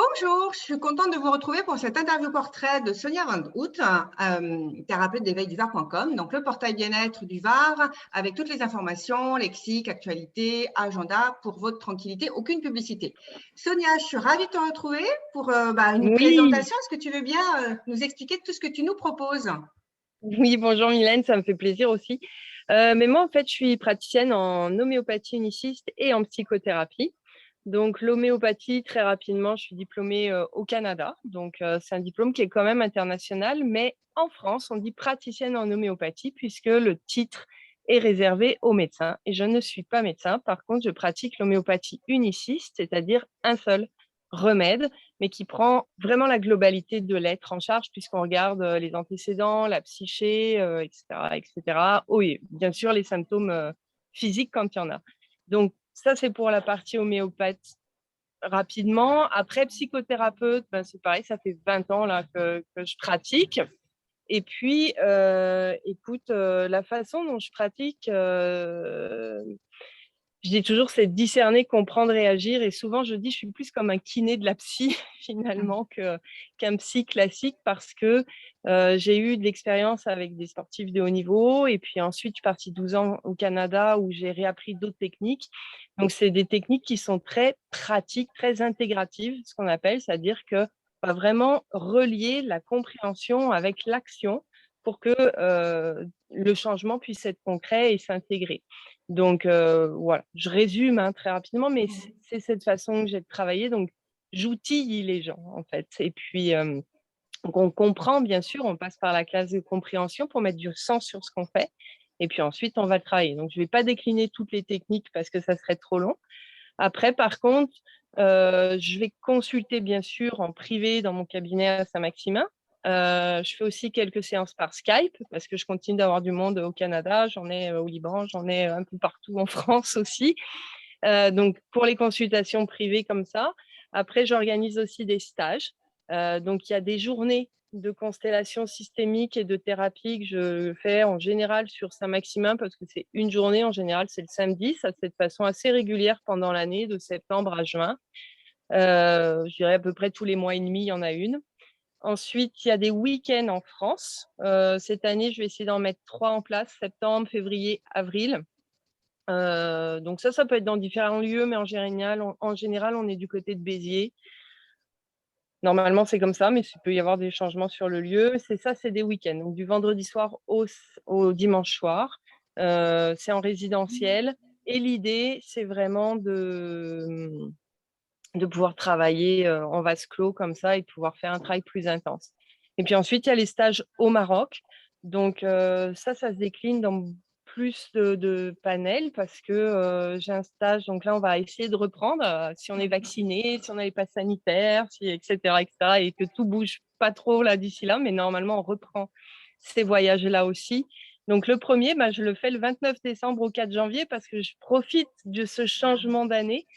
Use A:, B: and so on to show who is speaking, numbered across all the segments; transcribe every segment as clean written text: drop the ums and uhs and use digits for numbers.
A: Bonjour, je suis contente de vous retrouver pour cette interview portrait de Sonia Van Hout, thérapeute d'éveil du Var.com, donc le portail bien-être du Var, avec toutes les informations, lexique, actualité, agenda, pour votre tranquillité, aucune publicité. Sonia, je suis ravie de te retrouver pour une
B: Oui,
A: présentation. Est-ce que tu veux bien nous expliquer tout ce que tu nous proposes?
B: oui, bonjour Mylène, ça me fait plaisir aussi. Mais moi, en fait, je suis praticienne en homéopathie uniciste et en psychothérapie. Donc, l'homéopathie, très rapidement, je suis diplômée au Canada. Donc, c'est un diplôme qui est quand même international. Mais en France, on dit praticienne en homéopathie puisque le titre est réservé aux médecins. Et je ne suis pas médecin. Par contre, je pratique l'homéopathie uniciste, c'est-à-dire un seul remède, mais qui prend vraiment la globalité de l'être en charge, puisqu'on regarde les antécédents, la psyché, etc., etc. Oui, bien sûr, les symptômes physiques quand il y en a. Donc, ça, c'est pour la partie homéopathe rapidement. Après, psychothérapeute, ben, c'est pareil, ça fait 20 ans là, que je pratique. Et puis, écoute, la façon dont je pratique, je dis toujours, c'est discerner, comprendre, réagir. Et souvent, je dis, je suis plus comme un kiné de la psy, finalement, qu'un psy classique, parce que j'ai eu de l'expérience avec des sportifs de haut niveau. Et puis ensuite, je suis partie 12 ans au Canada où j'ai réappris d'autres techniques. Donc, c'est des techniques qui sont très pratiques, très intégratives, ce qu'on appelle, c'est-à-dire que va vraiment relier la compréhension avec l'action pour que le changement puisse être concret et s'intégrer. Donc, voilà, je résume très rapidement, mais c'est cette façon que j'ai de travailler. Donc, j'outille les gens, en fait. Et puis, donc on comprend, bien sûr, on passe par la classe de compréhension pour mettre du sens sur ce qu'on fait. Et puis ensuite, on va le travailler. Donc, je ne vais pas décliner toutes les techniques parce que ça serait trop long. Après, par contre, je vais consulter, bien sûr, en privé dans mon cabinet à Saint-Maximin. Je fais aussi quelques séances par Skype parce que je continue d'avoir du monde au Canada, j'en ai au Liban, j'en ai un peu partout en France aussi. Donc, pour les consultations privées comme ça. Après, j'organise aussi des stages. Donc, il y a des journées de constellation systémique et de thérapie que je fais en général sur Saint-Maximin parce que c'est une journée, en général, c'est le samedi. Ça se fait de façon assez régulière pendant l'année, de septembre à juin. Je dirais à peu près tous les mois et demi, il y en a une. Ensuite, il y a des week-ends en France. Cette année, je vais essayer d'en mettre 3 en place, septembre, février, avril. Donc ça peut être dans différents lieux, mais en général, on est du côté de Béziers. Normalement, c'est comme ça, mais il peut y avoir des changements sur le lieu. C'est des week-ends, donc du vendredi soir au dimanche soir. C'est en résidentiel. Et l'idée, c'est vraiment de pouvoir travailler en vase clos comme ça et de pouvoir faire un travail plus intense. Et puis ensuite, il y a les stages au Maroc. Donc ça se décline dans plus de panels parce que j'ai un stage. Donc là, on va essayer de reprendre si on est vacciné, si on a les passes sanitaires, si, etc., etc., et que tout bouge pas trop là d'ici là. Mais normalement, on reprend ces voyages-là aussi. Donc le premier, je le fais le 29 décembre au 4 janvier parce que je profite de ce changement d'année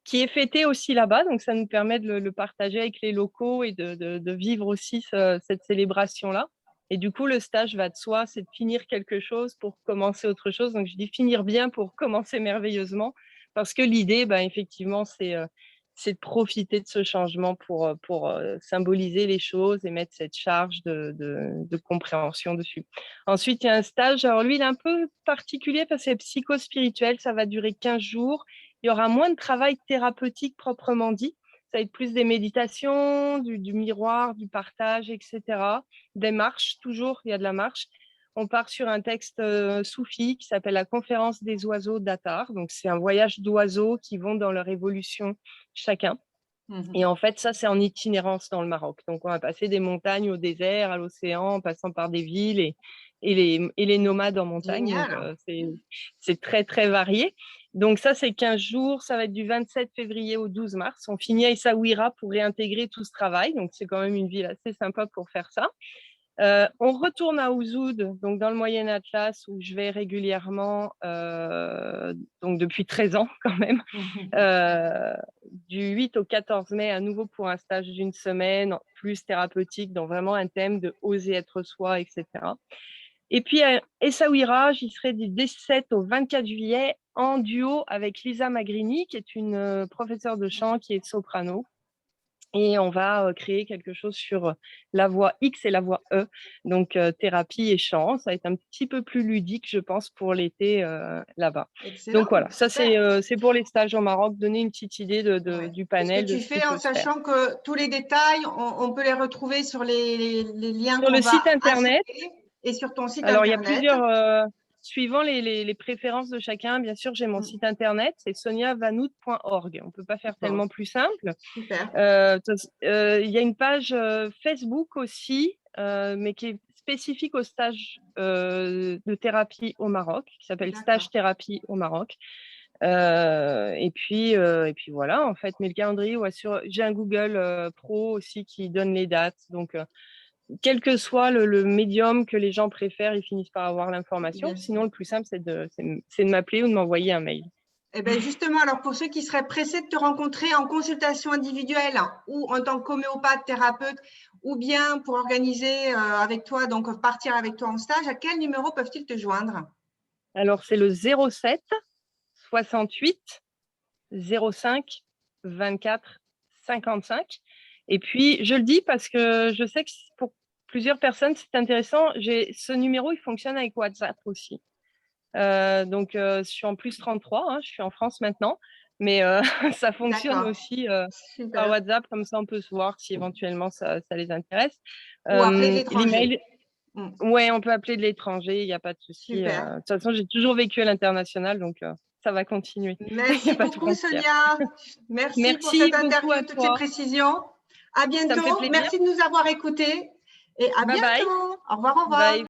B: qui est fêté aussi là-bas. Donc, ça nous permet de le partager avec les locaux et de vivre aussi cette célébration-là. Et du coup, le stage va de soi, c'est de finir quelque chose pour commencer autre chose. Donc, je dis finir bien pour commencer merveilleusement, parce que l'idée, effectivement, c'est de profiter de ce changement pour symboliser les choses et mettre cette charge de compréhension dessus. Ensuite, il y a un stage. Alors, lui, il est un peu particulier parce que c'est psychospirituel. Ça va durer 15 jours. Il y aura moins de travail thérapeutique proprement dit. Ça va être plus des méditations, du miroir, du partage, etc. Des marches, toujours, il y a de la marche. On part sur un texte soufi qui s'appelle La conférence des oiseaux d'Attar. Donc, c'est un voyage d'oiseaux qui vont dans leur évolution chacun. Et en fait, ça, c'est en itinérance dans le Maroc. Donc, on va passer des montagnes au désert, à l'océan, en passant par des villes et les nomades en montagne. Donc,
A: Génial.
B: c'est très, très varié. Donc, ça, c'est 15 jours. Ça va être du 27 février au 12 mars. On finit à Essaouira pour réintégrer tout ce travail. Donc, c'est quand même une ville assez sympa pour faire ça. On retourne à Ouzoud, donc dans le Moyen Atlas, où je vais régulièrement, donc depuis 13 ans quand même, du 8 au 14 mai, à nouveau pour un stage d'une semaine, plus thérapeutique, dans vraiment un thème de oser être soi, etc. Et puis à Essaouira, j'y serai du 17 au 24 juillet en duo avec Lisa Magrini, qui est une professeure de chant qui est soprano. Et on va créer quelque chose sur la voie X et la voie E, donc thérapie et chant. Ça va être un petit peu plus ludique, je pense, pour l'été là-bas.
A: Excellent,
B: Donc voilà, ça
A: super.
B: c'est pour les stages au Maroc, donner une petite idée
A: Ouais.
B: du
A: Et ce que
B: panel de
A: tu
B: ce qui
A: fais en
B: peut se faire.
A: sachant que tous les détails, on peut les retrouver sur les liens
B: Sur
A: qu'on
B: le
A: va
B: site internet,
A: insérer et sur ton site
B: alors il y a
A: internet.
B: plusieurs, suivant les préférences de chacun, bien sûr, j'ai mon site internet, c'est soniavanout.org. On ne peut pas faire tellement plus simple.
A: Super.
B: Il y a une page Facebook aussi, mais qui est spécifique au stage de thérapie au Maroc, qui s'appelle Stage Thérapie au Maroc. Et puis voilà, en fait, mais le calendrier, ouais, j'ai un Google Pro aussi qui donne les dates. Donc, quel que soit le médium que les gens préfèrent, ils finissent par avoir l'information. Sinon, le plus simple, c'est de m'appeler ou de m'envoyer un mail.
A: Eh bien, justement, alors pour ceux qui seraient pressés de te rencontrer en consultation individuelle ou en tant qu'homéopathe, thérapeute, ou bien pour organiser avec toi, donc partir avec toi en stage, à quel numéro peuvent-ils te joindre?
B: Alors, c'est le 07 68 05 24 55. Et puis, je le dis parce que je sais que pour plusieurs personnes, c'est intéressant. Ce numéro, il fonctionne avec WhatsApp aussi. Donc, je suis en plus 33, hein, je suis en France maintenant, mais ça fonctionne aussi par WhatsApp, comme ça on peut se voir si éventuellement ça les intéresse.
A: Ou appeler de l'étranger.
B: Ouais, on peut appeler de l'étranger, il n'y a pas de souci. De toute façon, j'ai toujours vécu à l'international, donc ça va continuer.
A: Merci beaucoup, Sonia. Merci pour cette interview, toutes ces précisions. À bientôt. Merci de nous avoir écoutés et à bientôt.
B: Bye.
A: Au revoir, au revoir.
B: Bye.